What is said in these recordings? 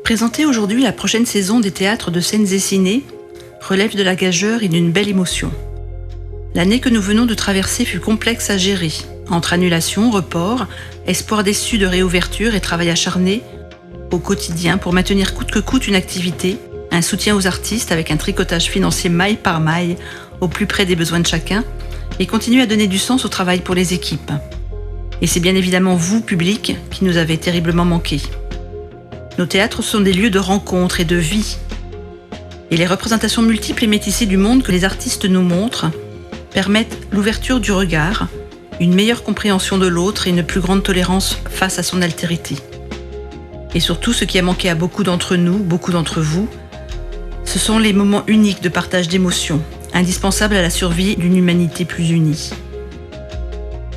Présenter aujourd'hui la prochaine saison des théâtres de Scènes et Ciné relève de la gageure et d'une belle émotion. L'année que nous venons de traverser fut complexe à gérer, entre annulations, reports, espoir déçu de réouverture et travail acharné au quotidien pour maintenir coûte que coûte une activité, un soutien aux artistes avec un tricotage financier maille par maille au plus près des besoins de chacun et continuer à donner du sens au travail pour les équipes. Et c'est bien évidemment vous, public, qui nous avez terriblement manqué. Nos théâtres sont des lieux de rencontre et de vie. Et les représentations multiples et métissées du monde que les artistes nous montrent permettent l'ouverture du regard, une meilleure compréhension de l'autre et une plus grande tolérance face à son altérité. Et surtout, ce qui a manqué à beaucoup d'entre nous, beaucoup d'entre vous, ce sont les moments uniques de partage d'émotions, indispensables à la survie d'une humanité plus unie.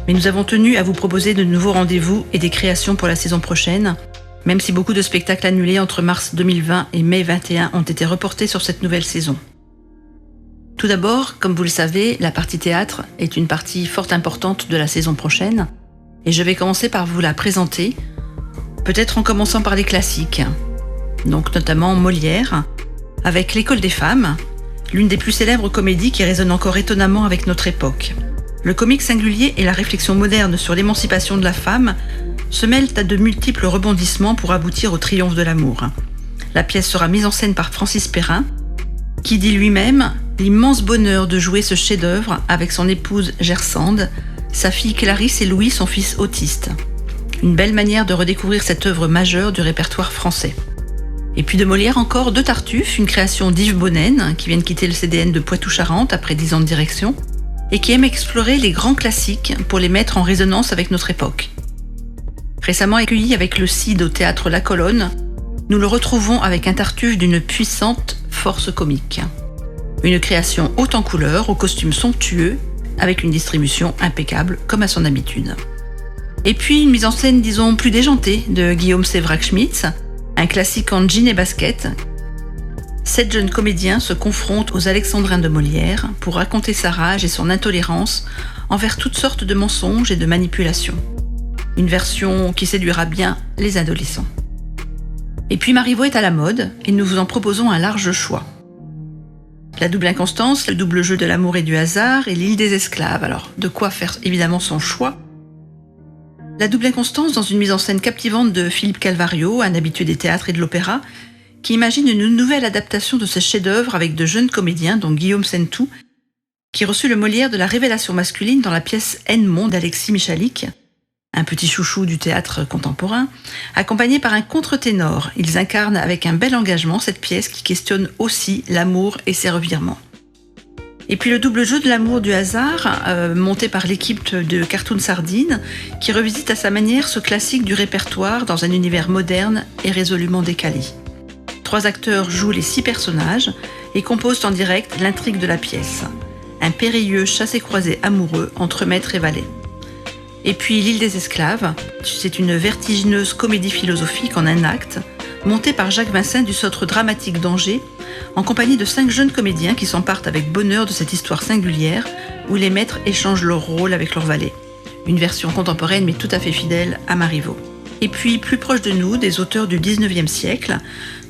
Mais nous avons tenu à vous proposer de nouveaux rendez-vous et des créations pour la saison prochaine, même si beaucoup de spectacles annulés entre mars 2020 et mai 2021 ont été reportés sur cette nouvelle saison. Tout d'abord, comme vous le savez, la partie théâtre est une partie fort importante de la saison prochaine, et je vais commencer par vous la présenter, peut-être en commençant par les classiques, donc notamment Molière, avec L'École des femmes, l'une des plus célèbres comédies qui résonne encore étonnamment avec notre époque. Le comique singulier et la réflexion moderne sur l'émancipation de la femme se mêlent à de multiples rebondissements pour aboutir au triomphe de l'amour. La pièce sera mise en scène par Francis Perrin, qui dit lui-même l'immense bonheur de jouer ce chef-d'œuvre avec son épouse Gersande, sa fille Clarisse et Louis, son fils autiste. Une belle manière de redécouvrir cette œuvre majeure du répertoire français. Et puis de Molière encore, Deux Tartuffes, une création d'Yves Bonnen, qui vient de quitter le CDN de Poitou-Charentes après 10 ans de direction, et qui aime explorer les grands classiques pour les mettre en résonance avec notre époque. Récemment accueilli avec le CID au théâtre La Colonne, nous le retrouvons avec un Tartuffe d'une puissante force comique. Une création haute en couleurs, aux costumes somptueux, avec une distribution impeccable comme à son habitude. Et puis une mise en scène, disons, plus déjantée de Guillaume Sévrac-Schmitz, un classique en jean et basket. 7 jeunes comédiens se confrontent aux Alexandrins de Molière pour raconter sa rage et son intolérance envers toutes sortes de mensonges et de manipulations. Une version qui séduira bien les adolescents. Et puis Marivaux est à la mode et nous vous en proposons un large choix. La double inconstance, le double jeu de l'amour et du hasard et l'île des esclaves. Alors, de quoi faire évidemment son choix. La double inconstance dans une mise en scène captivante de Philippe Calvario, un habitué des théâtres et de l'opéra, qui imagine une nouvelle adaptation de ce chef-d'œuvre avec de jeunes comédiens, dont Guillaume Sentou, qui reçut le Molière de la révélation masculine dans la pièce Edmond d'Alexis Michalik, un petit chouchou du théâtre contemporain, accompagné par un contre-ténor. Ils incarnent avec un bel engagement cette pièce qui questionne aussi l'amour et ses revirements. Et puis le double jeu de l'amour du hasard, monté par l'équipe de Cartoon Sardine, qui revisite à sa manière ce classique du répertoire dans un univers moderne et résolument décalé. 3 acteurs jouent les 6 personnages et composent en direct l'intrigue de la pièce. Un périlleux chassé-croisé amoureux entre maître et valet. Et puis L'île des esclaves, c'est une vertigineuse comédie philosophique en un acte, montée par Jacques Vincent du Centre dramatique d'Angers, en compagnie de 5 jeunes comédiens qui s'emparent avec bonheur de cette histoire singulière où les maîtres échangent leur rôle avec leurs valets. Une version contemporaine mais tout à fait fidèle à Marivaux. Et puis plus proche de nous, des auteurs du 19e siècle,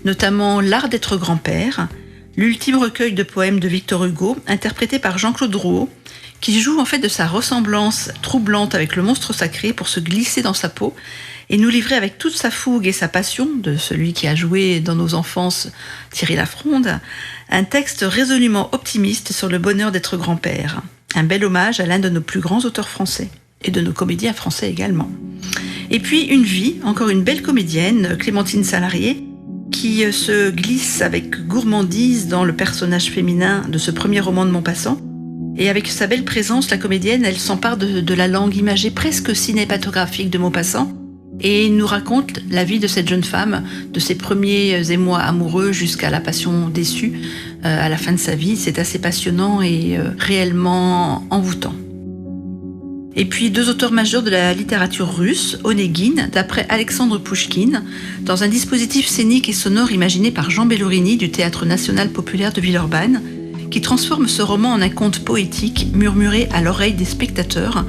notamment L'art d'être grand-père, l'ultime recueil de poèmes de Victor Hugo, interprété par Jean-Claude Drouot, qui joue en fait de sa ressemblance troublante avec le monstre sacré pour se glisser dans sa peau et nous livrer avec toute sa fougue et sa passion, de celui qui a joué dans nos enfances Thierry Lafronde, un texte résolument optimiste sur le bonheur d'être grand-père. Un bel hommage à l'un de nos plus grands auteurs français, et de nos comédiens français également. Et puis Une vie, encore une belle comédienne, Clémentine Salarié, qui se glisse avec gourmandise dans le personnage féminin de ce premier roman de Maupassant. Et avec sa belle présence, la comédienne, elle s'empare de la langue imagée presque cinématographique de Maupassant et nous raconte la vie de cette jeune femme, de ses premiers émois amoureux jusqu'à la passion déçue à la fin de sa vie. C'est assez passionnant et réellement envoûtant. Et puis 2 auteurs majeurs de la littérature russe, Onegin, d'après Alexandre Pouchkine, dans un dispositif scénique et sonore imaginé par Jean Bellorini du Théâtre national populaire de Villeurbanne, qui transforme ce roman en un conte poétique murmuré à l'oreille des spectateurs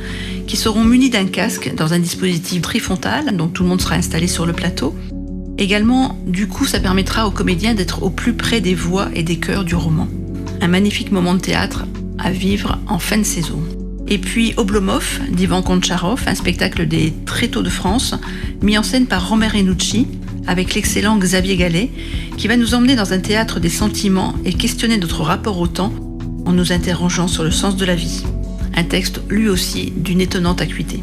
qui seront munis d'un casque dans un dispositif trifrontal, donc tout le monde sera installé sur le plateau. Également, du coup, ça permettra aux comédiens d'être au plus près des voix et des cœurs du roman. Un magnifique moment de théâtre à vivre en fin de saison. Et puis Oblomov d'Ivan Koncharov, un spectacle des Tréteaux de France, mis en scène par Romer Renucci, avec l'excellent Xavier Gallet, qui va nous emmener dans un théâtre des sentiments et questionner notre rapport au temps en nous interrogeant sur le sens de la vie. Un texte, lui aussi, d'une étonnante acuité.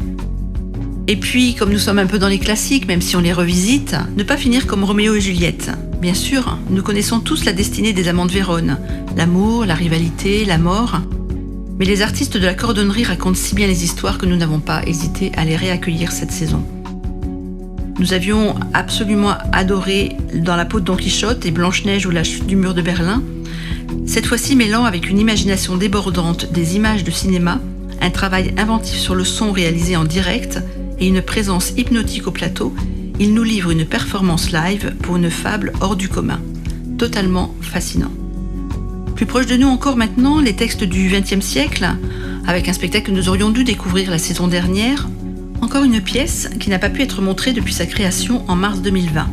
Et puis, comme nous sommes un peu dans les classiques, même si on les revisite, ne pas finir comme Roméo et Juliette. Bien sûr, nous connaissons tous la destinée des amants de Vérone, l'amour, la rivalité, la mort. Mais les artistes de la cordonnerie racontent si bien les histoires que nous n'avons pas hésité à les réaccueillir cette saison. Nous avions absolument adoré Dans la peau de Don Quichotte et Blanche-Neige ou la chute du mur de Berlin. Cette fois-ci mêlant avec une imagination débordante des images de cinéma, un travail inventif sur le son réalisé en direct et une présence hypnotique au plateau, il nous livre une performance live pour une fable hors du commun. Totalement fascinant. Plus proche de nous encore maintenant, les textes du XXe siècle, avec un spectacle que nous aurions dû découvrir la saison dernière. Encore une pièce qui n'a pas pu être montrée depuis sa création en mars 2020.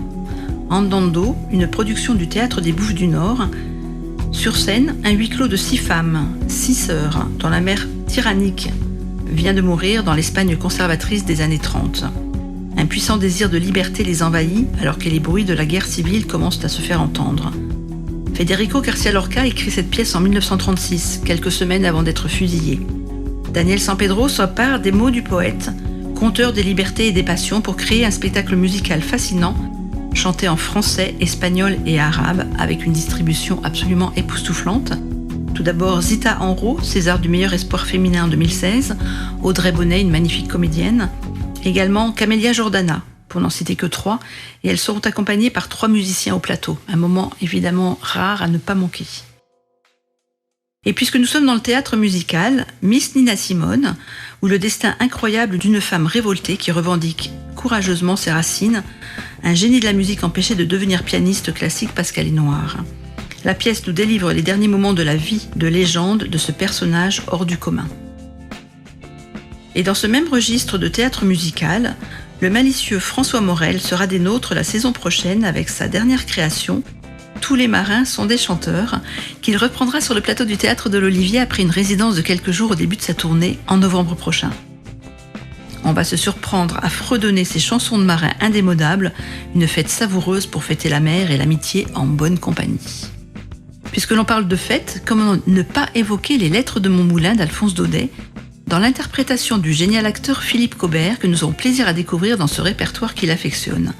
Andando, une production du Théâtre des Bouches du Nord. Sur scène, un huis clos de 6 femmes, 6 sœurs, dont la mère tyrannique vient de mourir dans l'Espagne conservatrice des années 30. Un puissant désir de liberté les envahit alors que les bruits de la guerre civile commencent à se faire entendre. Federico García Lorca écrit cette pièce en 1936, quelques semaines avant d'être fusillé. Daniel Sampedro s'empare des mots du poète, conteur des libertés et des passions, pour créer un spectacle musical fascinant, chanté en français, espagnol et arabe, avec une distribution absolument époustouflante. Tout d'abord Zita Enro, César du meilleur espoir féminin en 2016, Audrey Bonnet, une magnifique comédienne, également Camélia Jordana, pour n'en citer que 3, et elles seront accompagnées par 3 musiciens au plateau, un moment évidemment rare à ne pas manquer. Et puisque nous sommes dans le théâtre musical, Miss Nina Simone, où le destin incroyable d'une femme révoltée qui revendique courageusement ses racines, un génie de la musique empêché de devenir pianiste classique parce qu'elle est noire. La pièce nous délivre les derniers moments de la vie de légende de ce personnage hors du commun. Et dans ce même registre de théâtre musical, le malicieux François Morel sera des nôtres la saison prochaine avec sa dernière création, Tous les marins sont des chanteurs, qu'il reprendra sur le plateau du Théâtre de l'Olivier après une résidence de quelques jours au début de sa tournée en novembre prochain. On va se surprendre à fredonner ces chansons de marins indémodables, une fête savoureuse pour fêter la mer et l'amitié en bonne compagnie. Puisque l'on parle de fête, comment ne pas évoquer les Lettres de mon moulin d'Alphonse Daudet, dans l'interprétation du génial acteur Philippe Cobert que nous aurons plaisir à découvrir dans ce répertoire qu'il affectionne.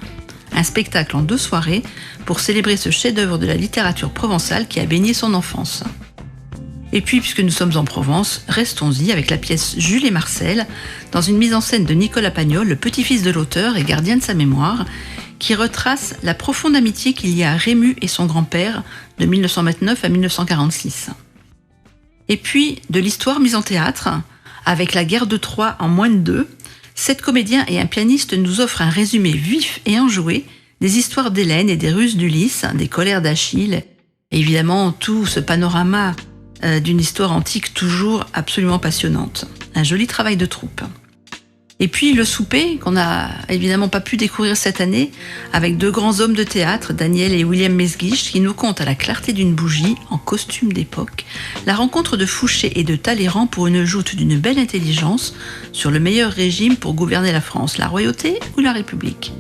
Un spectacle en 2 soirées pour célébrer ce chef-d'œuvre de la littérature provençale qui a baigné son enfance. Et puis, puisque nous sommes en Provence, restons-y avec la pièce Jules et Marcel, dans une mise en scène de Nicolas Pagnol, le petit-fils de l'auteur et gardien de sa mémoire, qui retrace la profonde amitié qu'il y a à Rému et son grand-père de 1929 à 1946. Et puis, de l'histoire mise en théâtre, avec la guerre de Troie en moins de 2, 7 comédiens et un pianiste nous offrent un résumé vif et enjoué des histoires d'Hélène et des ruses d'Ulysse, des colères d'Achille, et évidemment tout ce panorama d'une histoire antique toujours absolument passionnante. Un joli travail de troupe. Et puis le souper, qu'on n'a évidemment pas pu découvrir cette année, avec 2 grands hommes de théâtre, Daniel et William Mesguich, qui nous content à la clarté d'une bougie, en costume d'époque, la rencontre de Fouché et de Talleyrand pour une joute d'une belle intelligence sur le meilleur régime pour gouverner la France, la royauté ou la République.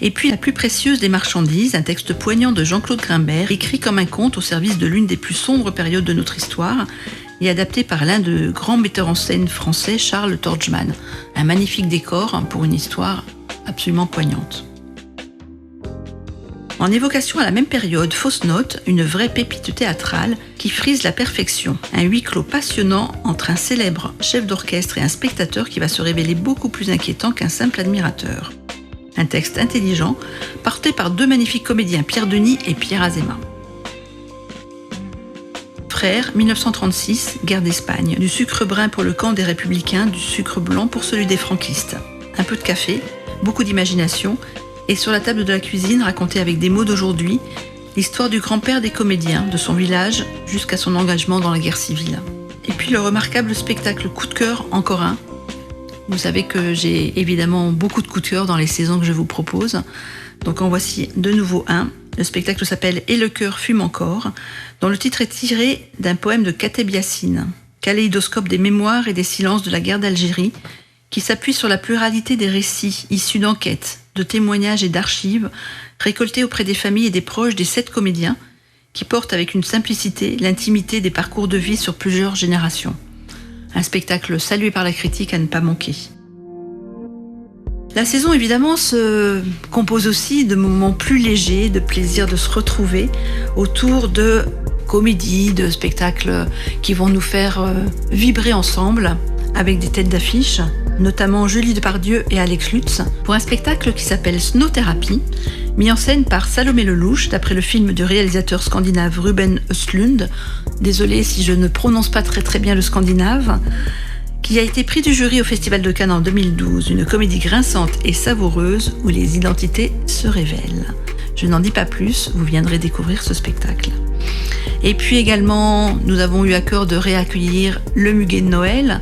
Et puis La plus précieuse des marchandises, un texte poignant de Jean-Claude Grimbert, écrit comme un conte au service de l'une des plus sombres périodes de notre histoire, et adapté par l'un des grands metteurs en scène français, Charles Torgman. Un magnifique décor pour une histoire absolument poignante. En évocation à la même période, Fausse Note, une vraie pépite théâtrale qui frise la perfection. Un huis clos passionnant entre un célèbre chef d'orchestre et un spectateur qui va se révéler beaucoup plus inquiétant qu'un simple admirateur. Un texte intelligent, porté par 2 magnifiques comédiens, Pierre Denis et Pierre Azéma. Frères, 1936, guerre d'Espagne. Du sucre brun pour le camp des républicains, du sucre blanc pour celui des franquistes. Un peu de café, beaucoup d'imagination, et sur la table de la cuisine, raconté avec des mots d'aujourd'hui, l'histoire du grand-père des comédiens de son village jusqu'à son engagement dans la guerre civile. Et puis le remarquable spectacle Coup de cœur, encore un. Vous savez que j'ai évidemment beaucoup de coups de cœur dans les saisons que je vous propose. Donc en voici de nouveau un. Le spectacle s'appelle « Et le cœur fume encore », dont le titre est tiré d'un poème de Kateb Yassine, kaléidoscope des mémoires et des silences de la guerre d'Algérie, qui s'appuie sur la pluralité des récits issus d'enquêtes, de témoignages et d'archives récoltés auprès des familles et des proches des 7 comédiens, qui portent avec une simplicité l'intimité des parcours de vie sur plusieurs générations. Un spectacle salué par la critique à ne pas manquer. La saison, évidemment, se compose aussi de moments plus légers, de plaisir de se retrouver autour de comédies, de spectacles qui vont nous faire vibrer ensemble avec des têtes d'affiche, notamment Julie Depardieu et Alex Lutz, pour un spectacle qui s'appelle Snow Therapy, mis en scène par Salomé Lelouch, d'après le film du réalisateur scandinave Ruben Östlund, désolé si je ne prononce pas très bien le scandinave, qui a été prix du jury au Festival de Cannes en 2012, une comédie grinçante et savoureuse où les identités se révèlent. Je n'en dis pas plus, vous viendrez découvrir ce spectacle. Et puis également, nous avons eu à cœur de réaccueillir Le Muguet de Noël,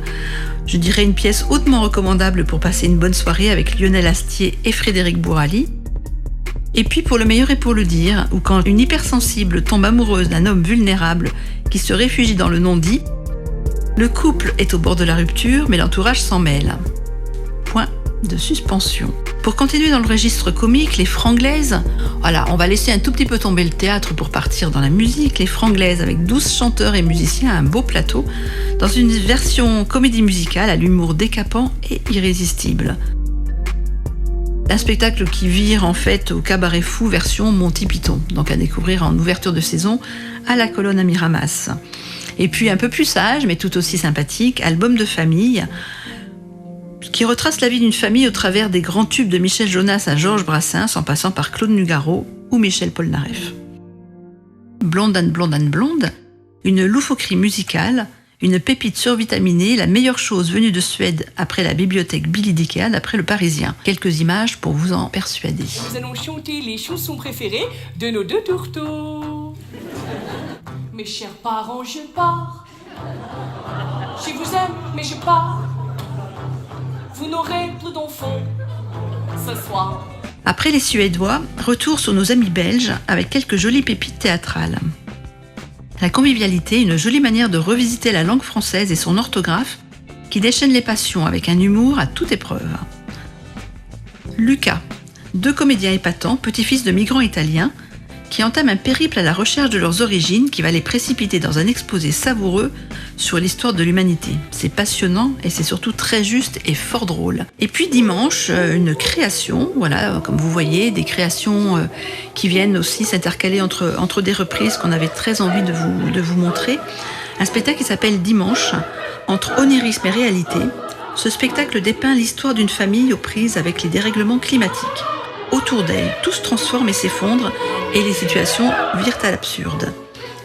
je dirais une pièce hautement recommandable pour passer une bonne soirée avec Lionel Astier et Frédéric Bourali. Et puis pour le meilleur et pour le dire, où quand une hypersensible tombe amoureuse d'un homme vulnérable qui se réfugie dans le non-dit, le couple est au bord de la rupture, mais l'entourage s'en mêle. Point de suspension. Pour continuer dans le registre comique, les Franglaises, voilà, on va laisser un tout petit peu tomber le théâtre pour partir dans la musique. Les Franglaises avec 12 chanteurs et musiciens à un beau plateau, dans une version comédie musicale à l'humour décapant et irrésistible. Un spectacle qui vire en fait au cabaret fou version Monty Python, donc à découvrir en ouverture de saison à la Colonne à Miramas. Et puis un peu plus sage, mais tout aussi sympathique, Album de famille, qui retrace la vie d'une famille au travers des grands tubes de Michel Jonas à Georges Brassens, en passant par Claude Nougaro ou Michel Polnareff. Blonde Anne Blonde Anne Blonde, une loufoquerie musicale, une pépite survitaminée, la meilleure chose venue de Suède après la bibliothèque Billy Dickey, d'après le Parisien. Quelques images pour vous en persuader. Nous allons chanter les chansons préférées de nos 2 tourteaux. Mes chers parents, je pars. Je vous aime, mais je pars. Vous n'aurez plus d'enfants ce soir. Après les Suédois, retour sur nos amis belges avec quelques jolies pépites théâtrales. La convivialité, une jolie manière de revisiter la langue française et son orthographe qui déchaîne les passions avec un humour à toute épreuve. Lucas, 2 comédiens épatants, petits-fils de migrants italiens, qui entament un périple à la recherche de leurs origines qui va les précipiter dans un exposé savoureux sur l'histoire de l'humanité. C'est passionnant et c'est surtout très juste et fort drôle. Et puis dimanche, une création, voilà, comme vous voyez, des créations qui viennent aussi s'intercaler entre des reprises qu'on avait très envie de vous montrer. Un spectacle qui s'appelle Dimanche, entre onirisme et réalité. Ce spectacle dépeint l'histoire d'une famille aux prises avec les dérèglements climatiques. Autour d'elle, tout se transforme et s'effondre et les situations virent à l'absurde.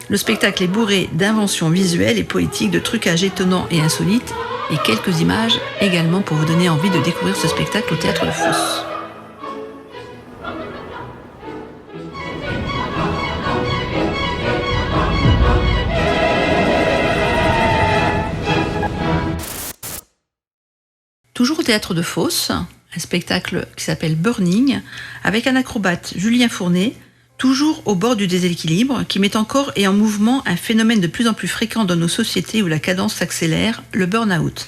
Le spectacle est bourré d'inventions visuelles et poétiques, de trucages étonnants et insolites et quelques images également pour vous donner envie de découvrir ce spectacle au Théâtre de Fosse. Toujours au Théâtre de Fosse, un spectacle qui s'appelle Burning, avec un acrobate, Julien Fournet, toujours au bord du déséquilibre, qui met en corps et en mouvement un phénomène de plus en plus fréquent dans nos sociétés où la cadence s'accélère, le burn-out.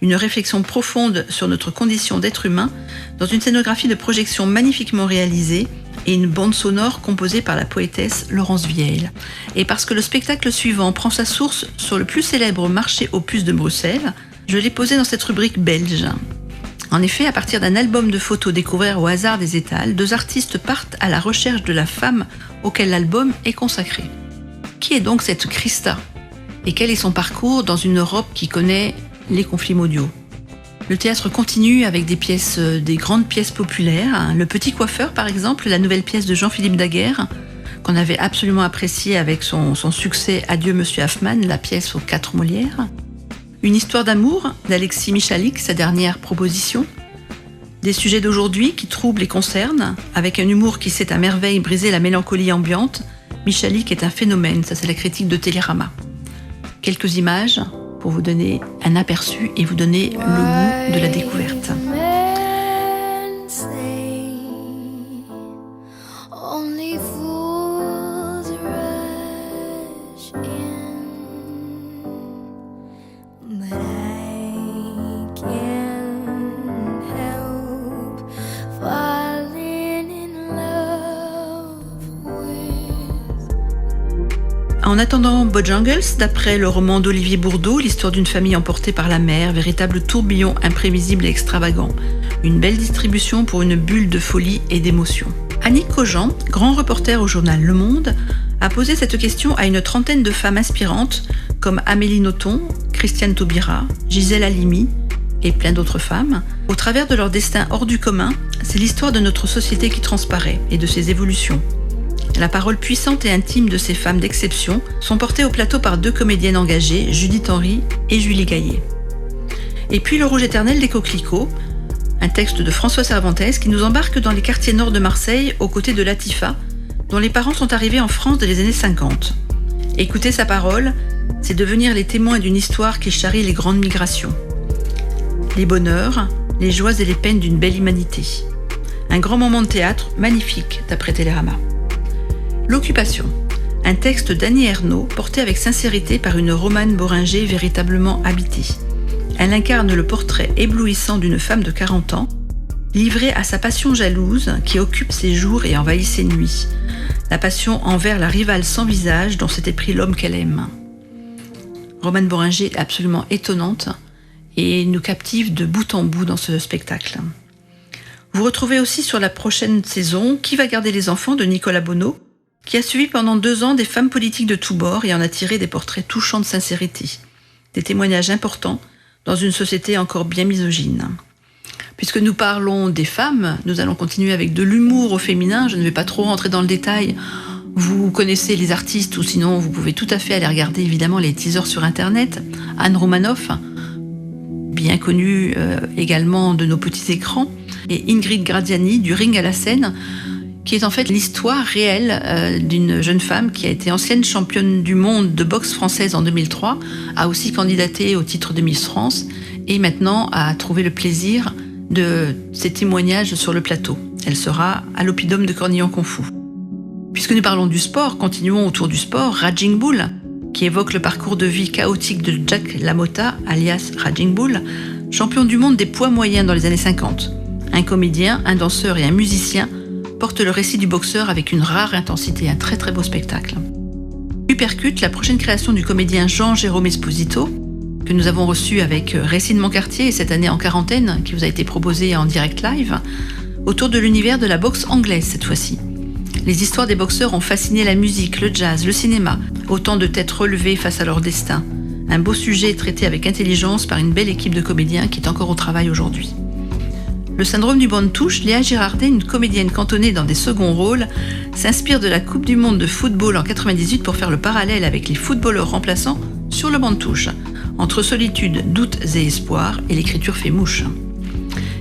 Une réflexion profonde sur notre condition d'être humain, dans une scénographie de projection magnifiquement réalisée et une bande sonore composée par la poétesse Laurence Vieille. Et parce que le spectacle suivant prend sa source sur le plus célèbre marché aux puces de Bruxelles, je l'ai posé dans cette rubrique belge. En effet, à partir d'un album de photos découvert au hasard des étals, 2 artistes partent à la recherche de la femme auquel l'album est consacré. Qui est donc cette Christa ? Et quel est son parcours dans une Europe qui connaît les conflits mondiaux ? Le théâtre continue avec des grandes pièces populaires. Le Petit Coiffeur, par exemple, la nouvelle pièce de Jean-Philippe Daguerre, qu'on avait absolument appréciée avec son succès Adieu Monsieur Hoffmann, la pièce aux 4 Molières. Une histoire d'amour d'Alexis Michalik, sa dernière proposition. Des sujets d'aujourd'hui qui troublent et concernent, avec un humour qui sait à merveille briser la mélancolie ambiante, Michalik est un phénomène, ça c'est la critique de Télérama. Quelques images pour vous donner un aperçu et vous donner le goût de la découverte. En attendant Bojangles, d'après le roman d'Olivier Bourdeau, l'histoire d'une famille emportée par la mer, véritable tourbillon imprévisible et extravagant. Une belle distribution pour une bulle de folie et d'émotion. Annick Cogent, grand reporter au journal Le Monde, a posé cette question à une trentaine de femmes inspirantes comme Amélie Nothomb, Christiane Taubira, Gisèle Halimi et plein d'autres femmes. Au travers de leur destin hors du commun, c'est l'histoire de notre société qui transparaît et de ses évolutions. La parole puissante et intime de ces femmes d'exception sont portées au plateau par deux comédiennes engagées, Judith Henry et Julie Gaillet. Et puis Le Rouge éternel des coquelicots, un texte de François Cervantes qui nous embarque dans les quartiers nord de Marseille aux côtés de Latifa, dont les parents sont arrivés en France dans les années 50. Écouter sa parole, c'est devenir les témoins d'une histoire qui charrie les grandes migrations. Les bonheurs, les joies et les peines d'une belle humanité. Un grand moment de théâtre magnifique d'après Télérama. L'occupation, un texte d'Annie Ernaux porté avec sincérité par une Romane Boringer véritablement habitée. Elle incarne le portrait éblouissant d'une femme de 40 ans, livrée à sa passion jalouse qui occupe ses jours et envahit ses nuits. La passion envers la rivale sans visage dont s'était pris l'homme qu'elle aime. Romane Boringer est absolument étonnante et nous captive de bout en bout dans ce spectacle. Vous retrouvez aussi sur la prochaine saison Qui va garder les enfants de Nicolas Bonneau, qui a suivi pendant 2 ans des femmes politiques de tous bords et en a tiré des portraits touchants de sincérité. Des témoignages importants dans une société encore bien misogyne. Puisque nous parlons des femmes, nous allons continuer avec de l'humour au féminin. Je ne vais pas trop rentrer dans le détail. Vous connaissez les artistes ou sinon vous pouvez tout à fait aller regarder évidemment les teasers sur Internet. Anne Romanoff, bien connue également de nos petits écrans, et Ingrid Gradiani du Ring à la scène, qui est en fait l'histoire réelle d'une jeune femme qui a été ancienne championne du monde de boxe française en 2003, a aussi candidaté au titre de Miss France et maintenant a trouvé le plaisir de ses témoignages sur le plateau. Elle sera à l'Oppidum de Cornillon-Confou. Puisque nous parlons du sport, continuons autour du sport. Raging Bull, qui évoque le parcours de vie chaotique de Jack LaMotta, alias Raging Bull, champion du monde des poids moyens dans les années 50. Un comédien, un danseur et un musicien porte le récit du boxeur avec une rare intensité, un très très beau spectacle. Uppercut, la prochaine création du comédien Jean-Jérôme Esposito, que nous avons reçu avec Récine Moncartier et cette année en quarantaine, qui vous a été proposé en direct live, autour de l'univers de la boxe anglaise cette fois-ci. Les histoires des boxeurs ont fasciné la musique, le jazz, le cinéma, autant de têtes relevées face à leur destin. Un beau sujet traité avec intelligence par une belle équipe de comédiens qui est encore au travail aujourd'hui. Le syndrome du banc de touche, Léa Girardet, une comédienne cantonnée dans des seconds rôles, s'inspire de la Coupe du Monde de football en 98 pour faire le parallèle avec les footballeurs remplaçants sur le banc de touche. Entre solitude, doutes et espoir, et l'écriture fait mouche.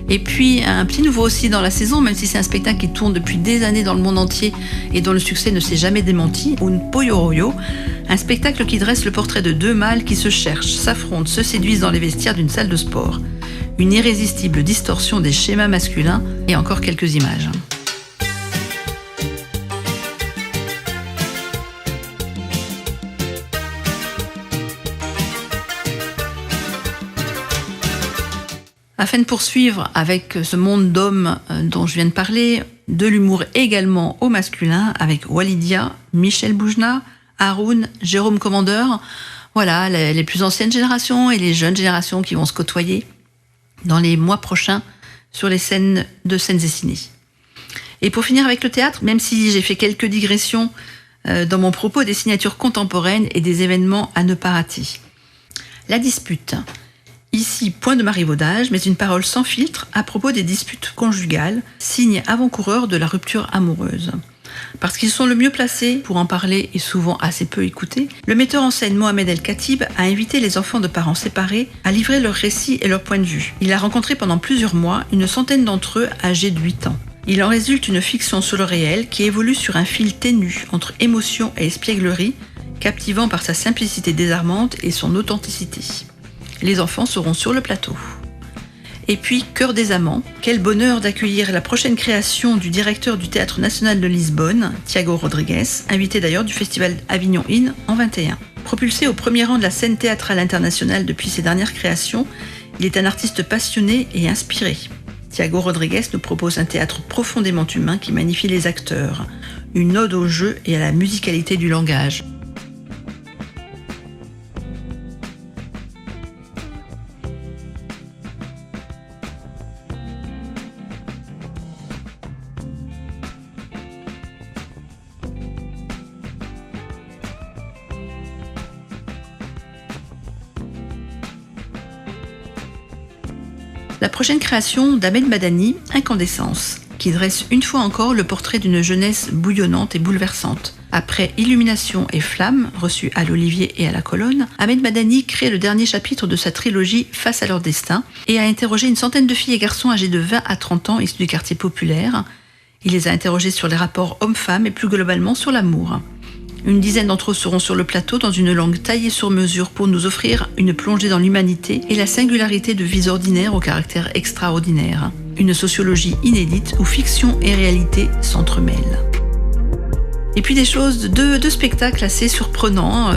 Et puis, un petit nouveau aussi dans la saison, même si c'est un spectacle qui tourne depuis des années dans le monde entier et dont le succès ne s'est jamais démenti, Un Poyorollo, un spectacle qui dresse le portrait de 2 mâles qui se cherchent, s'affrontent, se séduisent dans les vestiaires d'une salle de sport. Une irrésistible distorsion des schémas masculins et encore quelques images. Afin de poursuivre avec ce monde d'hommes dont je viens de parler, de l'humour également au masculin avec Walidia, Michel Boujna, Haroun, Jérôme Commandeur. Voilà, les plus anciennes générations et les jeunes générations qui vont se côtoyer dans les mois prochains sur les scènes de Seine-et-Ciné. Et pour finir avec le théâtre, même si j'ai fait quelques digressions dans mon propos, des signatures contemporaines et des événements à ne pas rater. La dispute. Ici, point de marivaudage, mais une parole sans filtre à propos des disputes conjugales, signe avant-coureur de la rupture amoureuse. Parce qu'ils sont le mieux placés pour en parler et souvent assez peu écoutés, le metteur en scène Mohamed El Khatib a invité les enfants de parents séparés à livrer leurs récits et leurs points de vue. Il a rencontré pendant plusieurs mois une centaine d'entre eux âgés de 8 ans. Il en résulte une fiction sur le réel qui évolue sur un fil ténu entre émotion et espièglerie, captivant par sa simplicité désarmante et son authenticité. Les enfants seront sur le plateau. Et puis, Cœur des amants, quel bonheur d'accueillir la prochaine création du directeur du Théâtre National de Lisbonne, Tiago Rodrigues, invité d'ailleurs du Festival Avignon In en 21. Propulsé au premier rang de la scène théâtrale internationale depuis ses dernières créations, il est un artiste passionné et inspiré. Tiago Rodrigues nous propose un théâtre profondément humain qui magnifie les acteurs, une ode au jeu et à la musicalité du langage. La prochaine création d'Ahmed Madani, Incandescence, qui dresse une fois encore le portrait d'une jeunesse bouillonnante et bouleversante. Après Illumination et Flamme, reçus à l'Olivier et à la Colonne, Ahmed Madani crée le dernier chapitre de sa trilogie Face à leur destin et a interrogé une centaine de filles et garçons âgés de 20 à 30 ans issus du quartier populaire. Il les a interrogés sur les rapports hommes-femmes et plus globalement sur l'amour. Une dizaine d'entre eux seront sur le plateau dans une langue taillée sur mesure pour nous offrir une plongée dans l'humanité et la singularité de vies ordinaires au caractère extraordinaire. Une sociologie inédite où fiction et réalité s'entremêlent. Et puis des choses, deux spectacles assez surprenants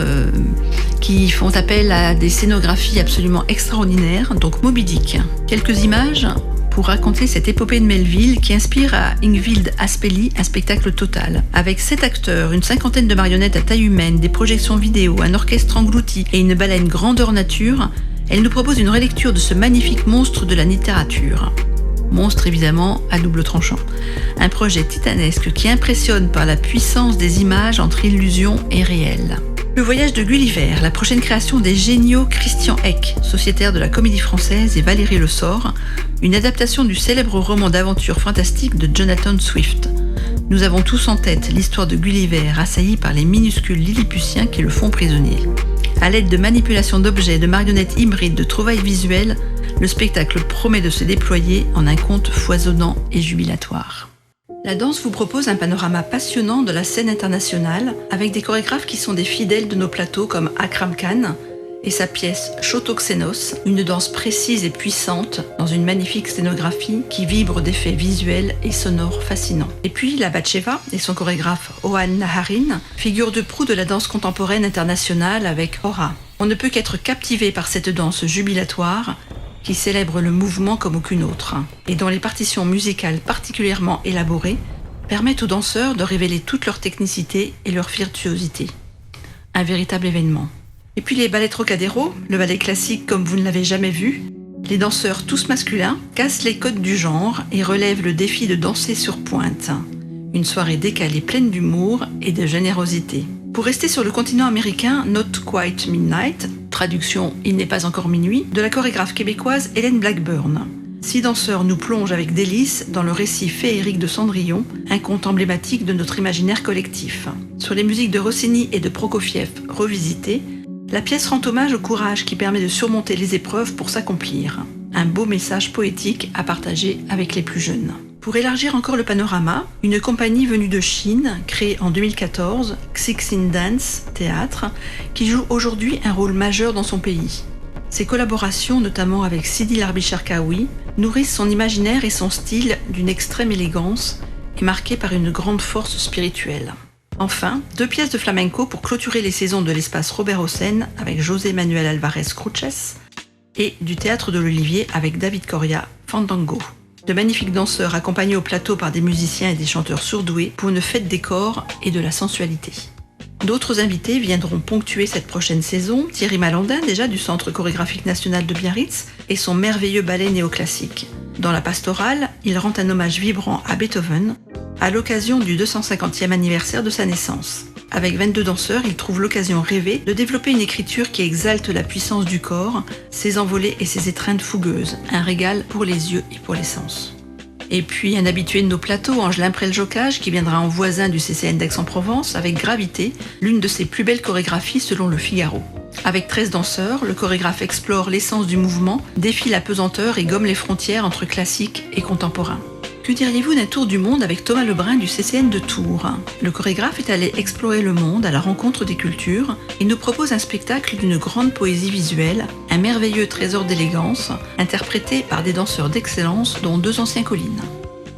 qui font appel à des scénographies absolument extraordinaires, donc Moby Dick. Quelques images pour raconter cette épopée de Melville qui inspire à Ingvild Aspeli un spectacle total. Avec 7 acteurs, une cinquantaine de marionnettes à taille humaine, des projections vidéo, un orchestre englouti et une baleine grandeur nature, elle nous propose une relecture de ce magnifique monstre de la littérature. Monstre évidemment à double tranchant. Un projet titanesque qui impressionne par la puissance des images entre illusion et réel. Le voyage de Gulliver, la prochaine création des géniaux Christian Eck, sociétaire de la Comédie Française, et Valérie Le Sort, une adaptation du célèbre roman d'aventure fantastique de Jonathan Swift. Nous avons tous en tête l'histoire de Gulliver assailli par les minuscules Lilliputiens qui le font prisonnier. À l'aide de manipulations d'objets, de marionnettes hybrides, de trouvailles visuelles, le spectacle promet de se déployer en un conte foisonnant et jubilatoire. La danse vous propose un panorama passionnant de la scène internationale avec des chorégraphes qui sont des fidèles de nos plateaux comme Akram Khan et sa pièce Chotoxénos, une danse précise et puissante dans une magnifique scénographie qui vibre d'effets visuels et sonores fascinants. Et puis la Batcheva et son chorégraphe Ohan Naharin, figure de proue de la danse contemporaine internationale avec Hora. On ne peut qu'être captivé par cette danse jubilatoire qui célèbre le mouvement comme aucune autre, et dont les partitions musicales particulièrement élaborées permettent aux danseurs de révéler toute leur technicité et leur virtuosité. Un véritable événement. Et puis les ballets Trocadéro, le ballet classique comme vous ne l'avez jamais vu, les danseurs tous masculins cassent les codes du genre et relèvent le défi de danser sur pointe. Une soirée décalée pleine d'humour et de générosité. Pour rester sur le continent américain, Not Quite Midnight, traduction « Il n'est pas encore minuit », de la chorégraphe québécoise Hélène Blackburn. 6 danseurs nous plongent avec délice dans le récit féerique de Cendrillon, un conte emblématique de notre imaginaire collectif. Sur les musiques de Rossini et de Prokofiev revisitées, la pièce rend hommage au courage qui permet de surmonter les épreuves pour s'accomplir. Un beau message poétique à partager avec les plus jeunes. Pour élargir encore le panorama, une compagnie venue de Chine, créée en 2014, Xixin Dance Théâtre, qui joue aujourd'hui un rôle majeur dans son pays. Ses collaborations, notamment avec Sidi Larbi Cherkaoui, nourrissent son imaginaire et son style d'une extrême élégance et marqué par une grande force spirituelle. Enfin, 2 pièces de flamenco pour clôturer les saisons de l'espace Robert Hossein avec José Manuel Alvarez Cruches et du théâtre de l'Olivier avec David Coria, Fandango. De magnifiques danseurs accompagnés au plateau par des musiciens et des chanteurs surdoués pour une fête des corps et de la sensualité. D'autres invités viendront ponctuer cette prochaine saison, Thierry Malandin déjà du Centre chorégraphique national de Biarritz et son merveilleux ballet néoclassique. Dans la pastorale, il rend un hommage vibrant à Beethoven à l'occasion du 250e anniversaire de sa naissance. Avec 22 danseurs, il trouve l'occasion rêvée de développer une écriture qui exalte la puissance du corps, ses envolées et ses étreintes fougueuses, un régal pour les yeux et pour les sens. Et puis un habitué de nos plateaux, Angelin Preljocage, qui viendra en voisin du CCN d'Aix-en-Provence avec Gravité, l'une de ses plus belles chorégraphies selon le Figaro. Avec 13 danseurs, le chorégraphe explore l'essence du mouvement, défie la pesanteur et gomme les frontières entre classique et contemporain. Que diriez-vous d'un tour du monde avec Thomas Lebrun du CCN de Tours ? Le chorégraphe est allé explorer le monde à la rencontre des cultures et nous propose un spectacle d'une grande poésie visuelle, un merveilleux trésor d'élégance, interprété par des danseurs d'excellence dont 2 anciens Collines.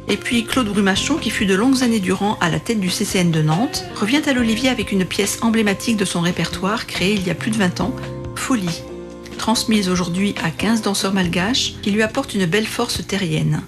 Et puis Claude Brumachon, qui fut de longues années durant à la tête du CCN de Nantes, revient à l'Olivier avec une pièce emblématique de son répertoire créée il y a plus de 20 ans, Folie, transmise aujourd'hui à 15 danseurs malgaches qui lui apportent une belle force terrienne.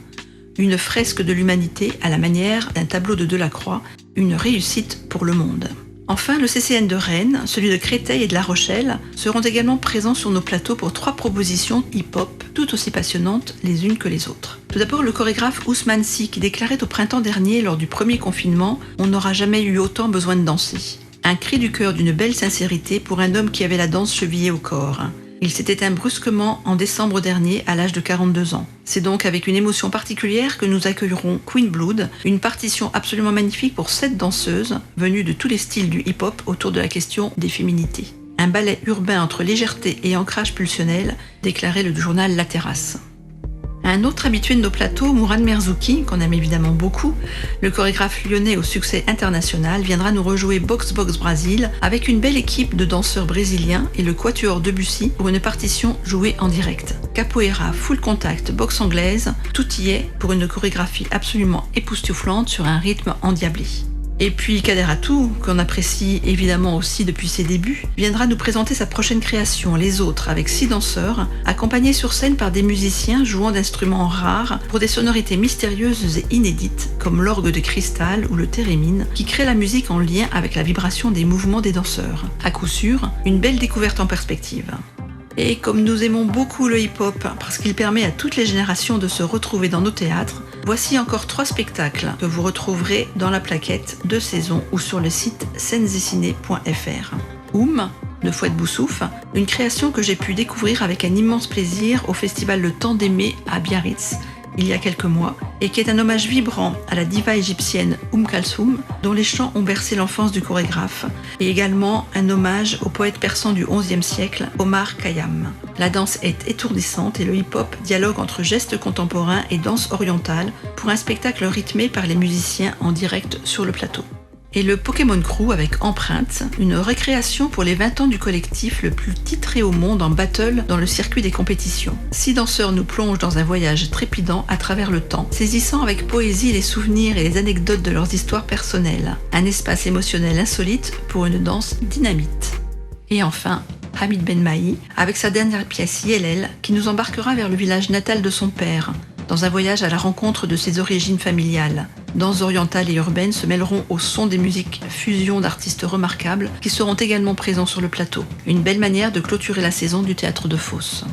Une fresque de l'humanité à la manière d'un tableau de Delacroix, une réussite pour le monde. Enfin, le CCN de Rennes, celui de Créteil et de La Rochelle seront également présents sur nos plateaux pour 3 propositions hip-hop, tout aussi passionnantes les unes que les autres. Tout d'abord, le chorégraphe Ousmane Sy qui déclarait au printemps dernier, lors du premier confinement, « On n'aura jamais eu autant besoin de danser ». Un cri du cœur d'une belle sincérité pour un homme qui avait la danse chevillée au corps. Il s'est éteint brusquement en décembre dernier à l'âge de 42 ans. C'est donc avec une émotion particulière que nous accueillerons Queen Blood, une partition absolument magnifique pour 7 danseuses venues de tous les styles du hip-hop autour de la question des féminités. Un ballet urbain entre légèreté et ancrage pulsionnel, déclarait le journal La Terrasse. Un autre habitué de nos plateaux, Mourad Merzouki, qu'on aime évidemment beaucoup, le chorégraphe lyonnais au succès international, viendra nous rejouer Box Box Brasil avec une belle équipe de danseurs brésiliens et le quatuor Debussy pour une partition jouée en direct. Capoeira, full contact, boxe anglaise, tout y est pour une chorégraphie absolument époustouflante sur un rythme endiablé. Et puis Kader Atou, qu'on apprécie évidemment aussi depuis ses débuts, viendra nous présenter sa prochaine création, Les Autres, avec 6 danseurs, accompagnés sur scène par des musiciens jouant d'instruments rares pour des sonorités mystérieuses et inédites, comme l'orgue de cristal ou le thérémine, qui crée la musique en lien avec la vibration des mouvements des danseurs. À coup sûr, une belle découverte en perspective. Et comme nous aimons beaucoup le hip-hop, parce qu'il permet à toutes les générations de se retrouver dans nos théâtres, voici encore 3 spectacles que vous retrouverez dans la plaquette de saison ou sur le site scenesdessinées.fr. de Fouette Boussouf, une création que j'ai pu découvrir avec un immense plaisir au festival Le Temps d'Aimer à Biarritz, il y a quelques mois, et qui est un hommage vibrant à la diva égyptienne Kalsoum, dont les chants ont bercé l'enfance du chorégraphe, et également un hommage au poète persan du XIe siècle, Omar Khayyam. La danse est étourdissante et le hip-hop dialogue entre gestes contemporains et danse orientale pour un spectacle rythmé par les musiciens en direct sur le plateau. Et le Pokémon Crew avec Empreinte, une récréation pour les 20 ans du collectif le plus titré au monde en battle dans le circuit des compétitions. 6 danseurs nous plongent dans un voyage trépidant à travers le temps, saisissant avec poésie les souvenirs et les anecdotes de leurs histoires personnelles. Un espace émotionnel insolite pour une danse dynamite. Et enfin, Hamid Benmahi, avec sa dernière pièce Yelel, qui nous embarquera vers le village natal de son père, dans un voyage à la rencontre de ses origines familiales. Danses orientales et urbaines se mêleront au son des musiques fusion d'artistes remarquables qui seront également présents sur le plateau. Une belle manière de clôturer la saison du théâtre de Fosse.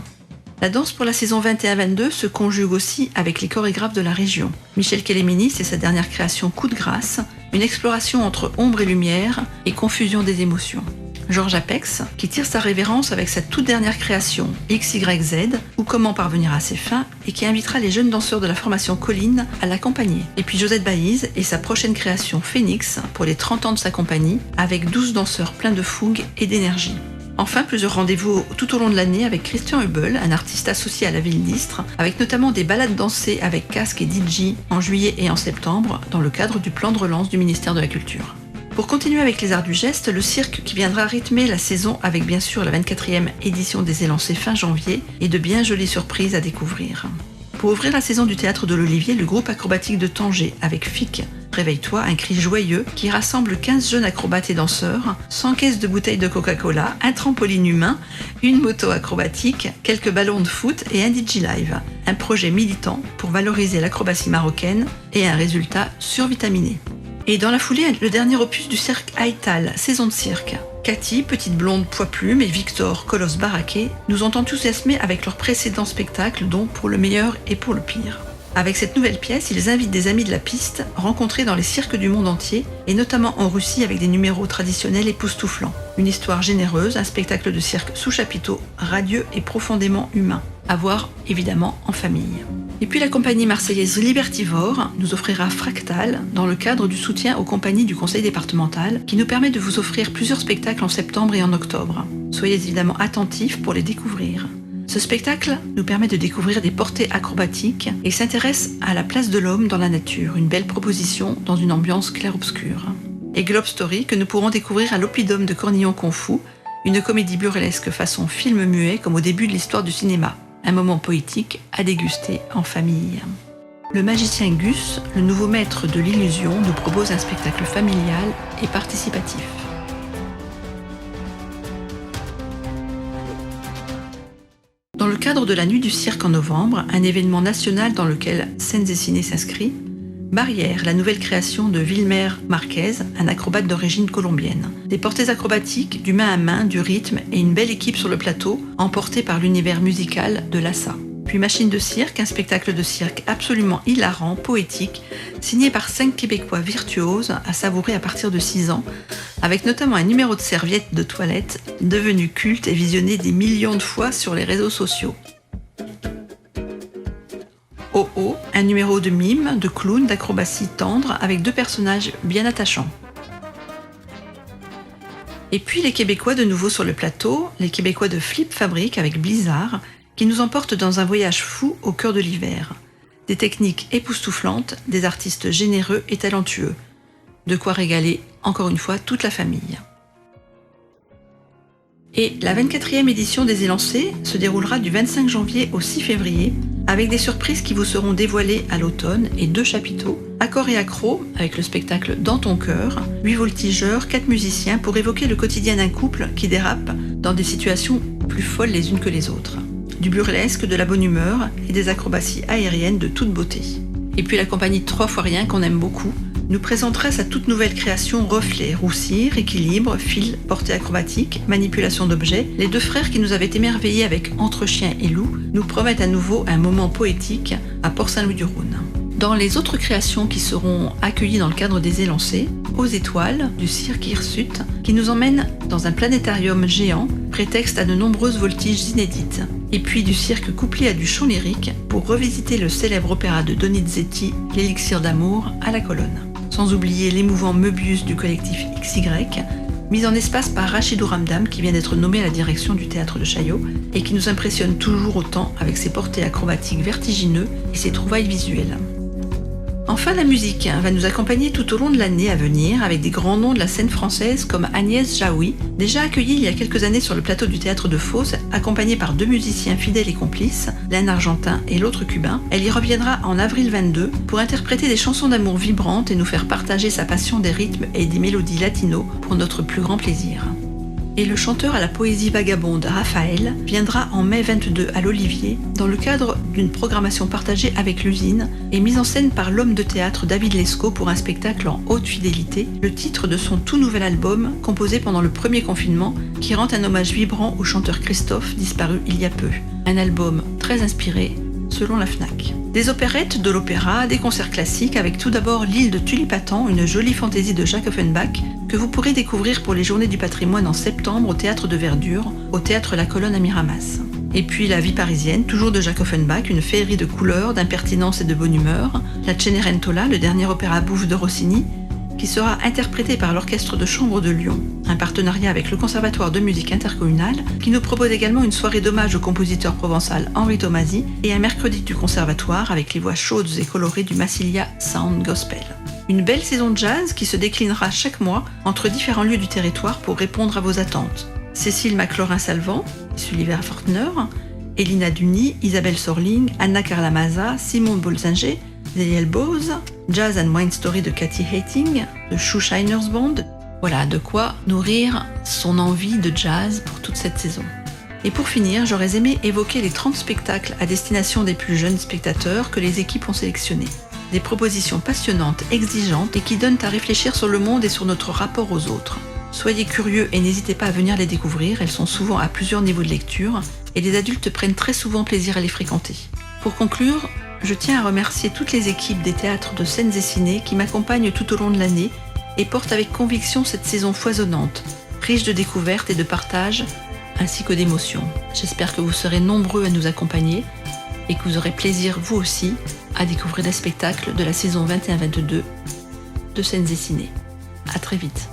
La danse pour la saison 21-22 se conjugue aussi avec les chorégraphes de la région. Michel Kélémini, c'est sa dernière création Coup de grâce, une exploration entre ombre et lumière et confusion des émotions. Georges Apex, qui tire sa révérence avec sa toute dernière création, XYZ, ou Comment parvenir à ses fins, et qui invitera les jeunes danseurs de la formation Colline à l'accompagner. Et puis Josette Baïse et sa prochaine création Phoenix, pour les 30 ans de sa compagnie, avec 12 danseurs pleins de fougue et d'énergie. Enfin, plusieurs rendez-vous tout au long de l'année avec Christian Hubel, un artiste associé à la ville d'Istres, avec notamment des balades dansées avec casque et DJ en juillet et en septembre, dans le cadre du plan de relance du ministère de la Culture. Pour continuer avec les arts du geste, le cirque qui viendra rythmer la saison avec bien sûr la 24e édition des Élancés fin janvier et de bien jolies surprises à découvrir. Pour ouvrir la saison du théâtre de l'Olivier, le groupe acrobatique de Tanger avec FIC, Réveille-toi, un cri joyeux qui rassemble 15 jeunes acrobates et danseurs, 100 caisses de bouteilles de Coca-Cola, un trampoline humain, une moto acrobatique, quelques ballons de foot et un DJ live. Un projet militant pour valoriser l'acrobatie marocaine et un résultat survitaminé. Et dans la foulée, le dernier opus du cirque Haïtal, saison de cirque. Cathy, petite blonde poids-plume, et Victor, colosse baraqué, nous ont enthousiasmés avec leur précédent spectacle, dont pour le meilleur et pour le pire. Avec cette nouvelle pièce, ils invitent des amis de la piste, rencontrés dans les cirques du monde entier, et notamment en Russie avec des numéros traditionnels époustouflants. Une histoire généreuse, un spectacle de cirque sous chapiteau, radieux et profondément humain. À voir évidemment en famille. Et puis la compagnie marseillaise Libertivore nous offrira Fractal dans le cadre du soutien aux compagnies du conseil départemental qui nous permet de vous offrir plusieurs spectacles en septembre et en octobre. Soyez évidemment attentifs pour les découvrir. Ce spectacle nous permet de découvrir des portées acrobatiques et s'intéresse à la place de l'homme dans la nature, une belle proposition dans une ambiance clair-obscur. Et Globe Story que nous pourrons découvrir à l'Oppidum de Cornillon Kung Fu, une comédie burlesque façon film muet comme au début de l'histoire du cinéma. Un moment poétique à déguster en famille. Le magicien Gus, le nouveau maître de l'illusion, nous propose un spectacle familial et participatif. Dans le cadre de la Nuit du Cirque en novembre, un événement national dans lequel Scènes et Ciné s'inscrit, Barrière, la nouvelle création de Wilmer Marquez, un acrobate d'origine colombienne. Des portées acrobatiques, du main à main, du rythme et une belle équipe sur le plateau, emportée par l'univers musical de Lassa. Puis Machine de cirque, un spectacle de cirque absolument hilarant, poétique, signé par 5 Québécois virtuoses à savourer à partir de 6 ans, avec notamment un numéro de serviette de toilette devenu culte et visionné des millions de fois sur les réseaux sociaux. Oh oh, un numéro de mime, de clown, d'acrobatie tendre avec 2 personnages bien attachants. Et puis les Québécois de nouveau sur le plateau, les Québécois de Flip Fabric avec Blizzard, qui nous emportent dans un voyage fou au cœur de l'hiver. Des techniques époustouflantes, des artistes généreux et talentueux. De quoi régaler, encore une fois, toute la famille. Et la 24e édition des Élancés se déroulera du 25 janvier au 6 février, avec des surprises qui vous seront dévoilées à l'automne et 2 chapiteaux, accords et accros, avec le spectacle Dans ton cœur, 8 voltigeurs, 4 musiciens pour évoquer le quotidien d'un couple qui dérape dans des situations plus folles les unes que les autres. Du burlesque, de la bonne humeur et des acrobaties aériennes de toute beauté. Et puis la compagnie 3 fois rien qu'on aime beaucoup, nous présentera sa toute nouvelle création Reflet, roussir, équilibre, fil, portée acrobatique, manipulation d'objets. Les 2 frères qui nous avaient émerveillés avec Entre chien et loup nous promettent à nouveau un moment poétique à Port-Saint-Louis-du-Rhône. Dans les autres créations qui seront accueillies dans le cadre des Élancés, Aux étoiles du cirque Hirsute, qui nous emmène dans un planétarium géant, prétexte à de nombreuses voltiges inédites. Et puis du cirque couplé à du chant lyrique pour revisiter le célèbre opéra de Donizetti, L'élixir d'amour, à la colonne. Sans oublier l'émouvant Möbius du collectif XY, mis en espace par Rachidou Ramdam qui vient d'être nommé à la direction du théâtre de Chaillot et qui nous impressionne toujours autant avec ses portées acrobatiques vertigineux et ses trouvailles visuelles. Enfin, la musique va nous accompagner tout au long de l'année à venir avec des grands noms de la scène française comme Agnès Jaoui, déjà accueillie il y a quelques années sur le plateau du théâtre de Fos, accompagnée par 2 musiciens fidèles et complices, l'un argentin et l'autre cubain. Elle y reviendra en avril 22 pour interpréter des chansons d'amour vibrantes et nous faire partager sa passion des rythmes et des mélodies latinos pour notre plus grand plaisir. Et le chanteur à la poésie vagabonde Raphaël viendra en mai 22 à l'Olivier dans le cadre d'une programmation partagée avec l'usine et mise en scène par l'homme de théâtre David Lescaut pour un spectacle en haute fidélité, le titre de son tout nouvel album composé pendant le premier confinement qui rend un hommage vibrant au chanteur Christophe disparu il y a peu. Un album très inspiré selon la Fnac. Des opérettes, de l'opéra, des concerts classiques avec tout d'abord L'île de Tulipatan, une jolie fantaisie de Jacques Offenbach que vous pourrez découvrir pour les Journées du patrimoine en septembre au Théâtre de Verdure, au Théâtre La Colonne à Miramas. Et puis La vie parisienne, toujours de Jacques Offenbach, une féerie de couleurs, d'impertinence et de bonne humeur. La Cenerentola, le dernier opéra bouffe de Rossini, qui sera interprété par l'Orchestre de Chambre de Lyon, un partenariat avec le Conservatoire de musique intercommunale, qui nous propose également une soirée d'hommage au compositeur provençal Henri Tomasi et un mercredi du Conservatoire avec les voix chaudes et colorées du Massilia Sound Gospel. Une belle saison de jazz qui se déclinera chaque mois entre différents lieux du territoire pour répondre à vos attentes. Cécile McLaurin-Salvant, Sulliver Fortner, Elina Duny, Isabelle Sorling, Anna Carla Maza, Simon Bolzinger, Daniel Bose, Jazz and Wine Story de Cathy Hating, de Shoeshiners Band. Voilà de quoi nourrir son envie de jazz pour toute cette saison. Et pour finir, j'aurais aimé évoquer les 30 spectacles à destination des plus jeunes spectateurs que les équipes ont sélectionnés. Des propositions passionnantes, exigeantes et qui donnent à réfléchir sur le monde et sur notre rapport aux autres. Soyez curieux et n'hésitez pas à venir les découvrir, elles sont souvent à plusieurs niveaux de lecture et les adultes prennent très souvent plaisir à les fréquenter. Pour conclure, je tiens à remercier toutes les équipes des théâtres de Scènes et Ciné qui m'accompagnent tout au long de l'année et portent avec conviction cette saison foisonnante, riche de découvertes et de partages, ainsi que d'émotions. J'espère que vous serez nombreux à nous accompagner. et que vous aurez plaisir vous aussi à découvrir les spectacles de la saison 21-22 de Scènes et Ciné. À très vite.